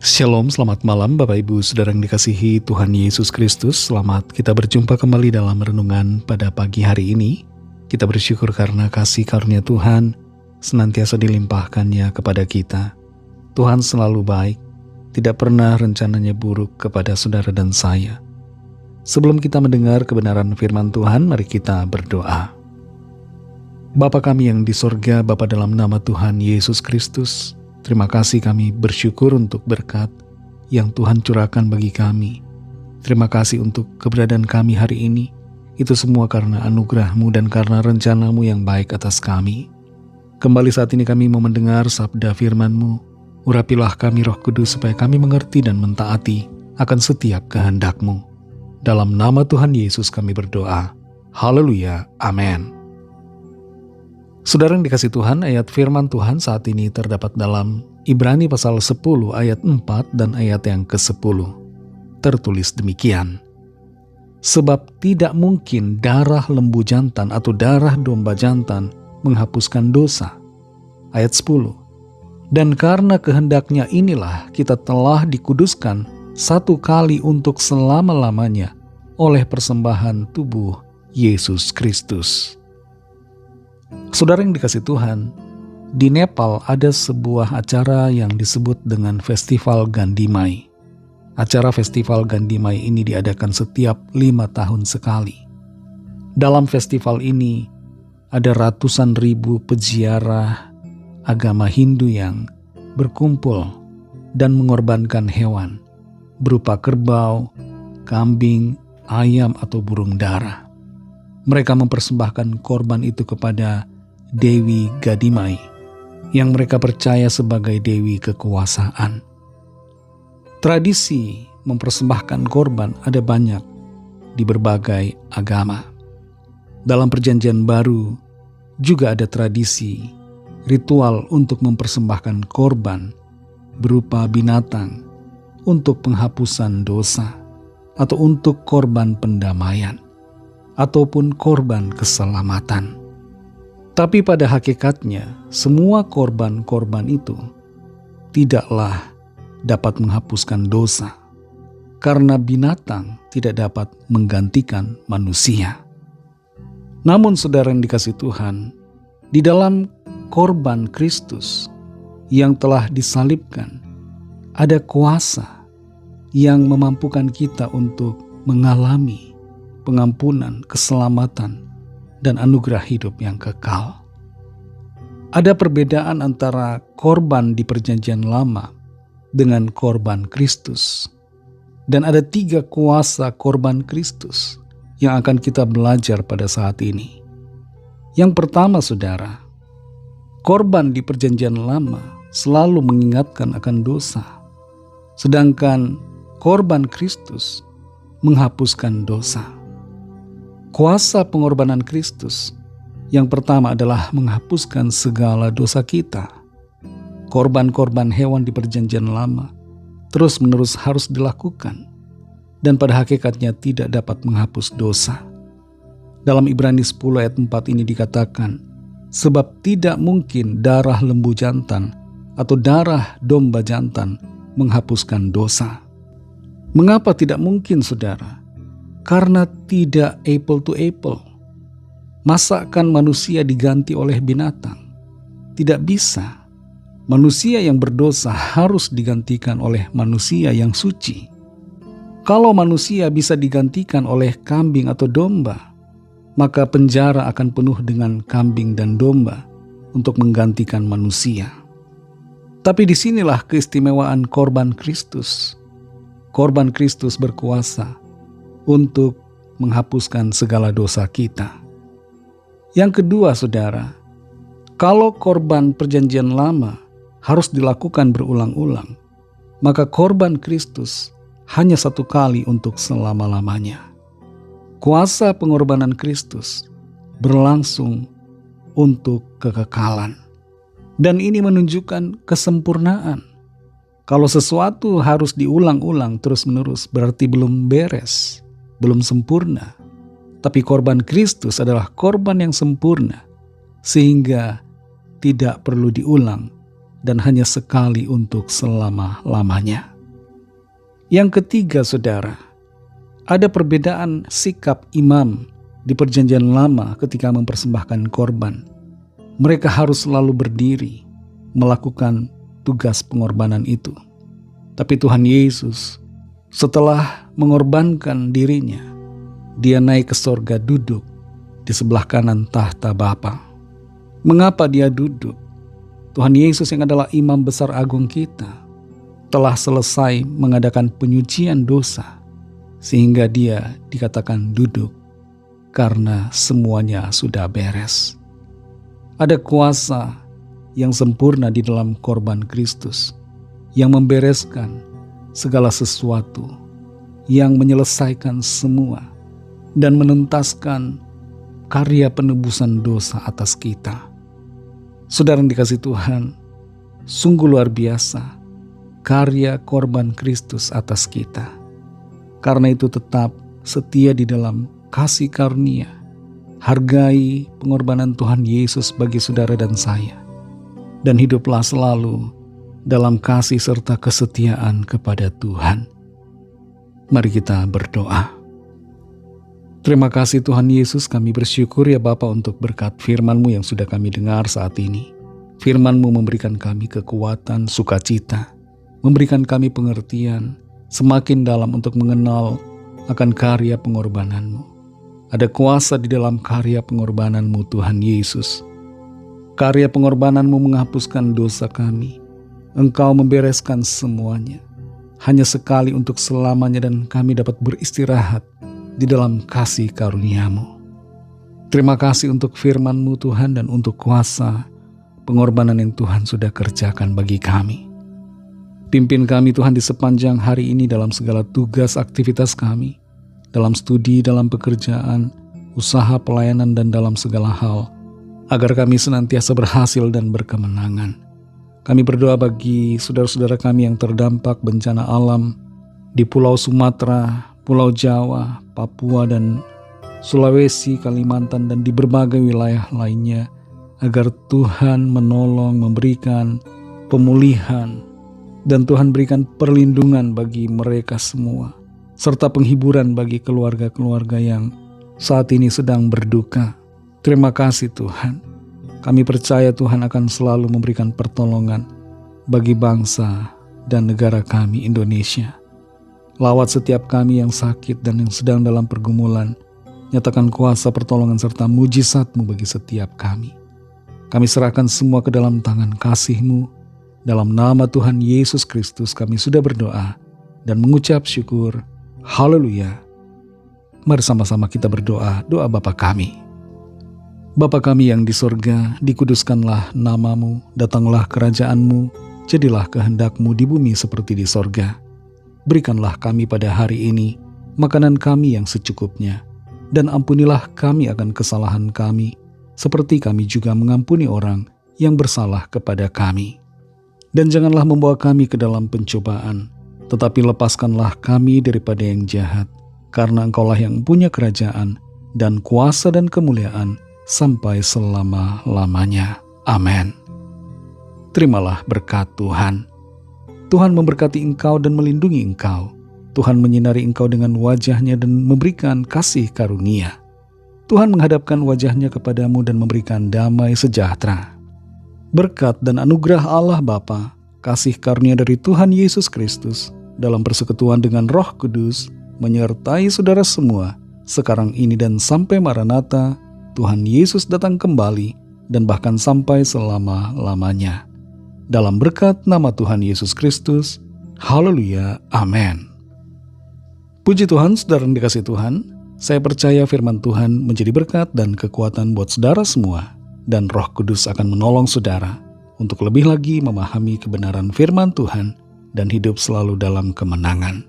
Shalom, selamat malam Bapak Ibu Saudara yang dikasihi Tuhan Yesus Kristus. Selamat kita berjumpa kembali dalam renungan pada pagi hari ini. Kita bersyukur karena kasih karunia Tuhan senantiasa dilimpahkannya kepada kita. Tuhan selalu baik, tidak pernah rencananya buruk kepada saudara dan saya. Sebelum kita mendengar kebenaran firman Tuhan, mari kita berdoa. Bapa kami yang di sorga, Bapa dalam nama Tuhan Yesus Kristus, terima kasih kami bersyukur untuk berkat yang Tuhan curahkan bagi kami. Terima kasih untuk keberadaan kami hari ini. Itu semua karena anugerah-Mu dan karena rencana-Mu yang baik atas kami. Kembali saat ini kami mau mendengar sabda firman-Mu. Urapilah kami Roh Kudus supaya kami mengerti dan mentaati akan setiap kehendak-Mu. Dalam nama Tuhan Yesus kami berdoa. Haleluya. Amin. Saudara yang dikasih Tuhan, ayat firman Tuhan saat ini terdapat dalam Ibrani pasal 10 ayat 4 dan ayat yang ke-10. Tertulis demikian. Sebab tidak mungkin darah lembu jantan atau darah domba jantan menghapuskan dosa. Ayat 10. Dan karena kehendaknya inilah kita telah dikuduskan satu kali untuk selama-lamanya oleh persembahan tubuh Yesus Kristus. Saudara yang dikasih Tuhan, di Nepal ada sebuah acara yang disebut dengan Festival Gandimai. Acara Festival Gandimai ini diadakan setiap 5 tahun sekali. Dalam festival ini, ada ratusan ribu peziarah agama Hindu yang berkumpul dan mengorbankan hewan, berupa kerbau, kambing, ayam, atau burung dara. Mereka mempersembahkan korban itu kepada Dewi Gadimai, yang mereka percaya sebagai Dewi kekuasaan. Tradisi mempersembahkan korban ada banyak di berbagai agama. Dalam Perjanjian Baru juga ada tradisi ritual untuk mempersembahkan korban berupa binatang untuk penghapusan dosa atau untuk korban pendamaian ataupun korban keselamatan. Tapi pada hakikatnya, semua korban-korban itu tidaklah dapat menghapuskan dosa, karena binatang tidak dapat menggantikan manusia. Namun saudara yang dikasih Tuhan, di dalam korban Kristus yang telah disalibkan, ada kuasa yang memampukan kita untuk mengalami pengampunan, keselamatan, dan anugerah hidup yang kekal. Ada perbedaan antara korban di Perjanjian Lama dengan korban Kristus. Dan ada 3 kuasa korban Kristus yang akan kita belajar pada saat ini. Yang pertama, saudara, korban di Perjanjian Lama selalu mengingatkan akan dosa. Sedangkan korban Kristus menghapuskan dosa. Kuasa pengorbanan Kristus yang pertama adalah menghapuskan segala dosa kita. Korban-korban hewan di Perjanjian Lama terus-menerus harus dilakukan dan pada hakikatnya tidak dapat menghapus dosa. Dalam Ibrani 10 ayat 4 ini dikatakan, sebab tidak mungkin darah lembu jantan atau darah domba jantan menghapuskan dosa. Mengapa tidak mungkin, saudara? Karena tidak apple to apple. Masakan manusia diganti oleh binatang? Tidak bisa. Manusia yang berdosa harus digantikan oleh manusia yang suci. Kalau manusia bisa digantikan oleh kambing atau domba, maka penjara akan penuh dengan kambing dan domba untuk menggantikan manusia. Tapi disinilah keistimewaan korban Kristus. Korban Kristus berkuasa untuk menghapuskan segala dosa kita. Yang kedua, saudara, kalau korban Perjanjian Lama harus dilakukan berulang-ulang, maka korban Kristus hanya satu kali untuk selama-lamanya. Kuasa pengorbanan Kristus berlangsung untuk kekekalan. Dan ini menunjukkan kesempurnaan. Kalau sesuatu harus diulang-ulang terus-menerus, berarti belum beres, belum sempurna. Tapi korban Kristus adalah korban yang sempurna, sehingga tidak perlu diulang dan hanya sekali untuk selama-lamanya. Yang ketiga, saudara, ada perbedaan sikap imam di Perjanjian Lama ketika mempersembahkan korban. Mereka harus selalu berdiri melakukan tugas pengorbanan itu. Tapi Tuhan Yesus setelah mengorbankan dirinya, dia naik ke sorga, duduk di sebelah kanan tahta Bapa. Mengapa dia duduk? Tuhan Yesus yang adalah imam besar agung kita telah selesai mengadakan penyucian dosa, sehingga dia dikatakan duduk karena semuanya sudah beres. Ada kuasa yang sempurna di dalam korban Kristus yang membereskan segala sesuatu, yang menyelesaikan semua dan menuntaskan karya penebusan dosa atas kita. Saudara yang dikasihi Tuhan, sungguh luar biasa karya korban Kristus atas kita. Karena itu tetap setia di dalam kasih karunia. Hargai pengorbanan Tuhan Yesus bagi saudara dan saya. Dan hiduplah selalu dalam kasih serta kesetiaan kepada Tuhan. Mari kita berdoa. Terima kasih Tuhan Yesus, kami bersyukur ya Bapa untuk berkat firman-Mu yang sudah kami dengar saat ini. Firman-Mu memberikan kami kekuatan, sukacita, memberikan kami pengertian semakin dalam untuk mengenal akan karya pengorbanan-Mu. Ada kuasa di dalam karya pengorbanan-Mu Tuhan Yesus. Karya pengorbanan-Mu menghapuskan dosa kami. Engkau membereskan semuanya. Hanya sekali untuk selamanya dan kami dapat beristirahat di dalam kasih karunia-Mu. Terima kasih untuk firman-Mu Tuhan dan untuk kuasa pengorbanan yang Tuhan sudah kerjakan bagi kami. Pimpin kami Tuhan di sepanjang hari ini dalam segala tugas aktivitas kami, dalam studi, dalam pekerjaan, usaha, pelayanan, dan dalam segala hal, agar kami senantiasa berhasil dan berkemenangan. Kami berdoa bagi saudara-saudara kami yang terdampak bencana alam di Pulau Sumatera, Pulau Jawa, Papua, dan Sulawesi, Kalimantan, dan di berbagai wilayah lainnya, agar Tuhan menolong, memberikan pemulihan, dan Tuhan berikan perlindungan bagi mereka semua, serta penghiburan bagi keluarga-keluarga yang saat ini sedang berduka. Terima kasih Tuhan. Kami percaya Tuhan akan selalu memberikan pertolongan bagi bangsa dan negara kami Indonesia. Lawat setiap kami yang sakit dan yang sedang dalam pergumulan. Nyatakan kuasa pertolongan serta mujizat-Mu bagi setiap kami. Kami serahkan semua ke dalam tangan kasih-Mu. Dalam nama Tuhan Yesus Kristus kami sudah berdoa dan mengucap syukur. Haleluya. Mari sama-sama kita berdoa, doa Bapa kami. Bapa kami yang di sorga, dikuduskanlah nama-Mu, datanglah kerajaan-Mu, jadilah kehendak-Mu di bumi seperti di sorga. Berikanlah kami pada hari ini makanan kami yang secukupnya, dan ampunilah kami akan kesalahan kami, seperti kami juga mengampuni orang yang bersalah kepada kami. Dan janganlah membawa kami ke dalam pencobaan, tetapi lepaskanlah kami daripada yang jahat, karena Engkaulah yang punya kerajaan dan kuasa dan kemuliaan sampai selama-lamanya. Amin. Terimalah berkat Tuhan. Tuhan memberkati engkau dan melindungi engkau. Tuhan menyinari engkau dengan wajah-Nya dan memberikan kasih karunia. Tuhan menghadapkan wajah-Nya kepadamu dan memberikan damai sejahtera. Berkat dan anugerah Allah Bapa, kasih karunia dari Tuhan Yesus Kristus, dalam persekutuan dengan Roh Kudus, menyertai saudara semua, sekarang ini dan sampai Maranatha, Tuhan Yesus datang kembali, dan bahkan sampai selama-lamanya. Dalam berkat nama Tuhan Yesus Kristus, haleluya, amin. Puji Tuhan, saudara yang dikasihi Tuhan, saya percaya firman Tuhan menjadi berkat dan kekuatan buat saudara semua. Dan Roh Kudus akan menolong saudara untuk lebih lagi memahami kebenaran firman Tuhan dan hidup selalu dalam kemenangan.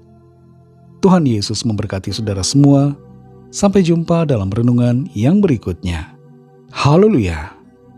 Tuhan Yesus memberkati saudara semua. Sampai jumpa dalam renungan yang berikutnya. Haleluya.